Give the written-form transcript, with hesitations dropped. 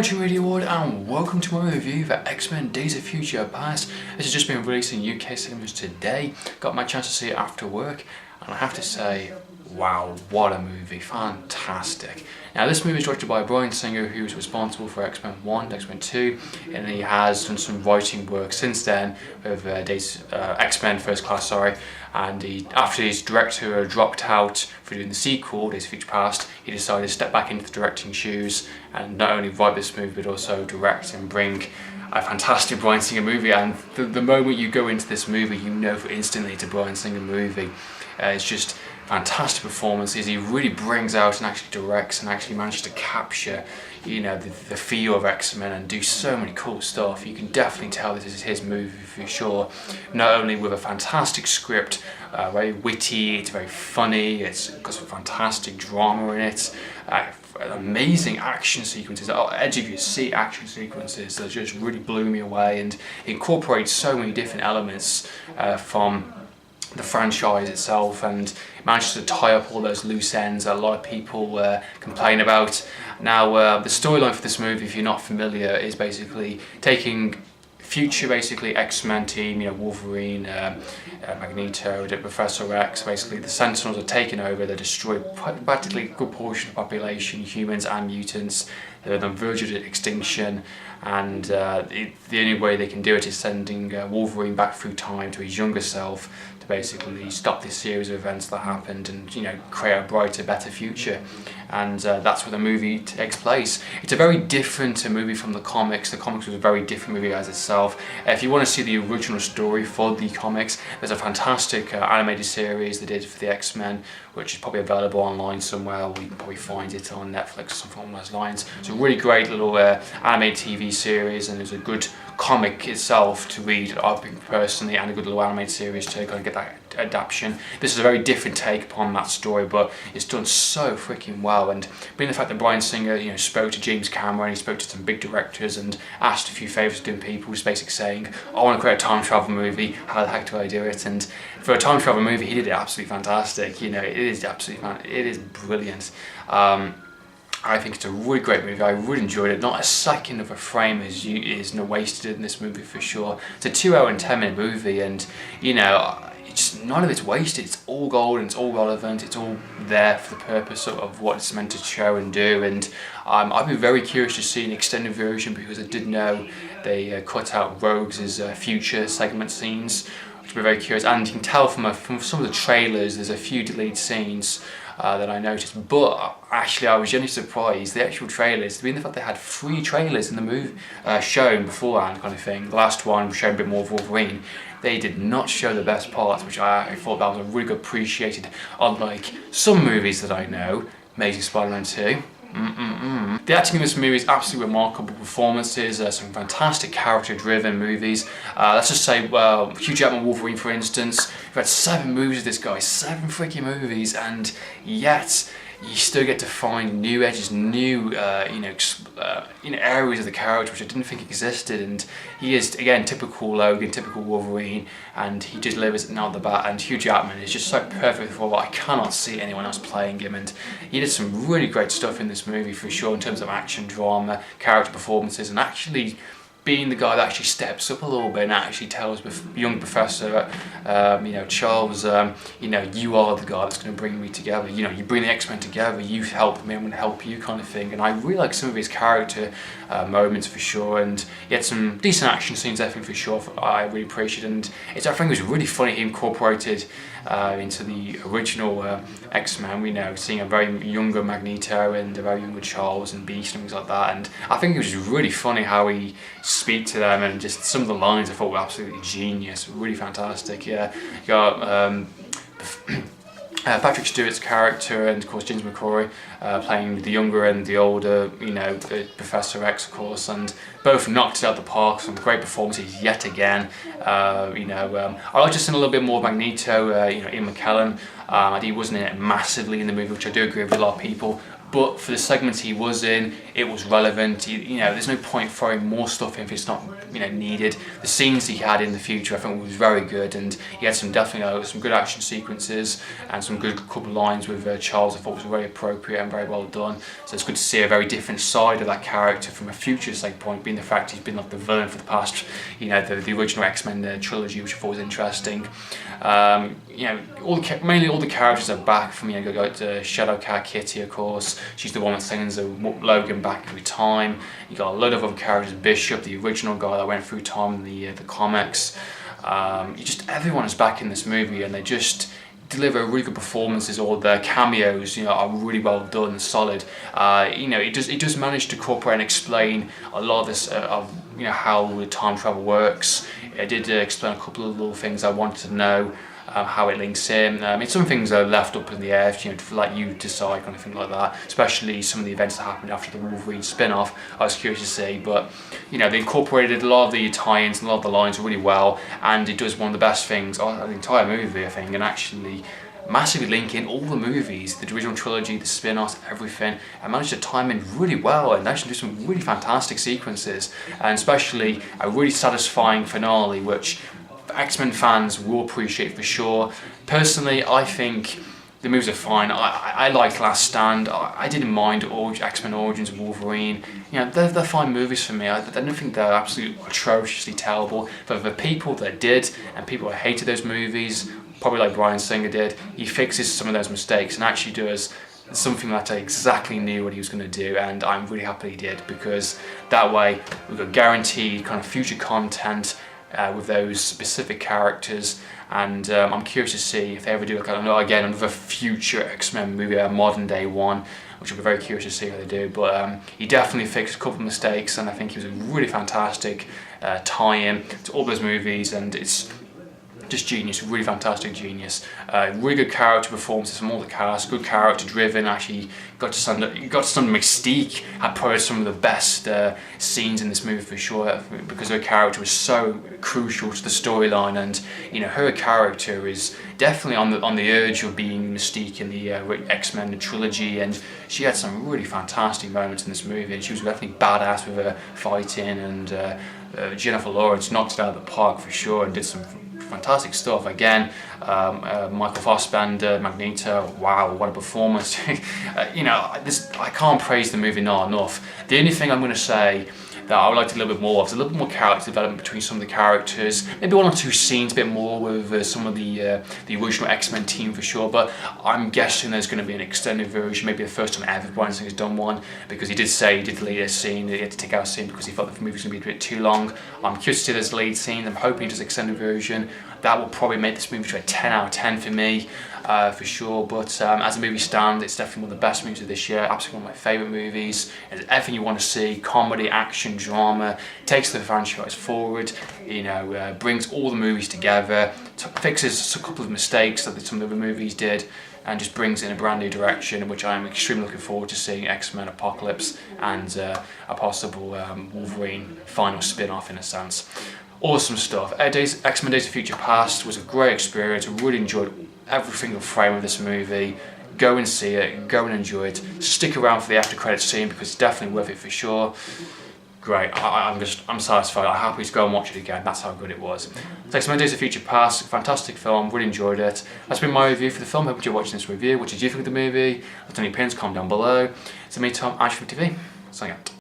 Howdy Radio World, and welcome to my review for X-Men Days of Future Past. This has just been released in UK cinemas today. Got my chance to see it after work, and I have to say, wow, what a movie, fantastic. Now this movie is directed by Bryan Singer, who's responsible for X-Men 1, X-Men 2, and he has done some writing work since then with X-Men First Class, and after his director dropped out for doing the sequel, Days of Future Past, he decided to step back into the directing shoes and not only write this movie but also direct and bring a fantastic Bryan Singer movie. And the moment you go into this movie, you know instantly it's a Bryan Singer movie. It's just fantastic performances. He really brings out and actually directs and actually manages to capture, you know, the feel of X-Men and do so many cool stuff. You can definitely tell this is his movie for sure. Not only with a fantastic script, very witty, it's very funny, it's got some fantastic drama in it, amazing action sequences, edge of your seat action sequences that just really blew me away, and incorporates so many different elements from the franchise itself and manages to tie up all those loose ends that a lot of people complain about. Now the storyline for this movie, if you're not familiar, is basically taking future X-Men team, you know, Wolverine, Magneto, Professor X, basically the Sentinels are taken over, they destroy practically a good portion of the population, humans and mutants. They're on the verge of extinction, and the only way they can do it is sending Wolverine back through time to his younger self to basically stop this series of events that happened and, you know, create a brighter, better future. And that's where the movie takes place. It's a very different movie from the comics. The comics was a very different movie as itself. If you want to see the original story for the comics, there's a fantastic animated series they did for the X-Men, which is probably available online somewhere, or you can probably find it on Netflix or something along those lines. It's a really great little animated TV series, and it's a good comic itself to read, I think personally, and a good little animated series to kind of get that adaptation. This is a very different take upon that story, but it's done so freaking well. And being the fact that Bryan Singer, you know, spoke to James Cameron, he spoke to some big directors and asked a few favours to different people, just basically saying, I want to create a time travel movie, how the heck do I do it? And for a time travel movie, he did it absolutely fantastic. You know, it is brilliant. I think it's a really great movie. I really enjoyed it. Not a second of a frame is wasted in this movie for sure. It's a 2 hour and 10 minute movie, and you know, none of it's wasted. It's all gold and it's all relevant. It's all there for the purpose of what it's meant to show and do. And I've been very curious to see an extended version, because I did know they cut out Rogue's future segment scenes, which we're very curious. And you can tell from some of the trailers, there's a few deleted scenes that I noticed, but actually I was genuinely surprised. The actual trailers, being the fact they had 3 trailers in the movie shown beforehand, kind of thing. The last one showed a bit more of Wolverine. They did not show the best parts, which I thought that was a really good appreciated, unlike some movies that I know. Amazing Spider-Man 2. The acting in this movie is absolutely remarkable performances, some fantastic character-driven movies. Let's just say, Hugh Jackman Wolverine, for instance. We've had 7 movies with this guy, 7 freaking movies, and yet you still get to find new edges, new areas of the character which I didn't think existed. And he is, again, typical Logan, typical Wolverine, and he just delivers it out the bat. And Hugh Jackman is just so perfect for what I cannot see anyone else playing him. And he did some really great stuff in this movie for sure, in terms of action, drama, character performances, and actually being the guy that actually steps up a little bit and actually tells young Professor, Charles, you are the guy that's going to bring me together. You know, you bring the X-Men together, you help me, I'm going to help you, kind of thing. And I really like some of his character moments for sure, and he had some decent action scenes, definitely for sure. I really appreciate it, and I think it was really funny he incorporated into the original X-Men, we know, seeing a very younger Magneto and a very younger Charles and Beast and things like that. And I think it was really funny how he speak to them, and just some of the lines I thought were absolutely genius, really fantastic. Yeah, you got Patrick Stewart's character, and of course James McCoy playing the younger and the older, Professor X, of course, and both knocked it out the park. Some great performances yet again. I like just seeing a little bit more Magneto. Ian McKellen. He wasn't in it massively in the movie, which I do agree with a lot of people. But for the segments he was in, it was relevant. There's no point throwing more stuff in if it's not, needed. The scenes he had in the future, I think, was very good, and he had some good action sequences and some good couple lines with Charles. I thought was very appropriate and very well done. So it's good to see a very different side of that character from a future point, being the fact he's been like the villain for the past, the original X-Men trilogy, which I thought was interesting. Mainly all the characters are back from, go to Shadowcat, Kitty, of course. She's the one that sends Logan back through time. You got a load of other characters, Bishop, the original guy that went through time in the comics. Everyone is back in this movie, and they just deliver really good performances. All their cameos, are really well done, solid. It does manage to incorporate and explain a lot of this of how the time travel works. It did explain a couple of little things I wanted to know. How it links in. Some things are left up in the air, to let you decide, kind of thing like that. Especially some of the events that happened after the Wolverine spin-off. I was curious to see, but they incorporated a lot of the tie-ins and a lot of the lines really well, and it does one of the best things of the entire movie, I think, and actually massively link in all the movies, the original trilogy, the spin-offs, everything, and managed to time in really well and actually do some really fantastic sequences, and especially a really satisfying finale, which X-Men fans will appreciate for sure. Personally, I think the movies are fine. I liked Last Stand. I didn't mind X-Men Origins of Wolverine. They're fine movies for me. I don't think they're absolutely atrociously terrible. But for the people that did, and people that hated those movies, probably like Bryan Singer did, he fixes some of those mistakes and actually does something that I exactly knew what he was going to do, and I'm really happy he did, because that way we've got guaranteed kind of future content with those specific characters, and I'm curious to see if they ever do another future X-Men movie, a modern day one, which I'll be very curious to see how they do. But he definitely fixed a couple of mistakes, and I think he was a really fantastic tie-in to all those movies, and it's just genius, really fantastic genius. Really good character performances from all the cast, good character driven. Actually got to stand Mystique had probably some of the best scenes in this movie for sure, because her character was so crucial to the storyline, and her character is definitely on the urge of being Mystique in the X-Men trilogy, and she had some really fantastic moments in this movie, and she was definitely badass with her fighting, and Jennifer Lawrence knocked it out of the park for sure and did some fantastic stuff. Again, Michael Fassbender, Magneto, wow, what a performance. I can't praise the movie not enough. The only thing I'm going to say that I would like to a little bit more of is a little bit more character development between some of the characters, maybe one or two scenes, a bit more with some of the original X-Men team for sure, but I'm guessing there's going to be an extended version, maybe the first time ever Bryan Singer's done one, because he did say he did delete a scene, he had to take out a scene because he thought the movie was going to be a bit too long. I'm curious to see this lead scene. I'm hoping he does an extended version. That will probably make this movie to a 10 out of 10 for me, for sure. But as a movie stands, it's definitely one of the best movies of this year. Absolutely one of my favourite movies. It's everything you want to see: comedy, action, drama. Takes the franchise forward. Brings all the movies together. Fixes a couple of mistakes that some of the other movies did, and just brings in a brand new direction, which I am extremely looking forward to seeing X-Men Apocalypse and a possible Wolverine final spin-off in a sense. Awesome stuff. X-Men Days of Future Past was a great experience. I really enjoyed every single frame of this movie. Go and see it, go and enjoy it. Stick around for the after credits scene because it's definitely worth it for sure. Great, I'm satisfied. I'm happy to go and watch it again. That's how good it was. X-Men Days of Future Past, fantastic film, really enjoyed it. That's been my review for the film. Hope you're watching this review. What did you think of the movie? Let any opinions comment down below. It's me, Tom, Ash from TV. Signing out.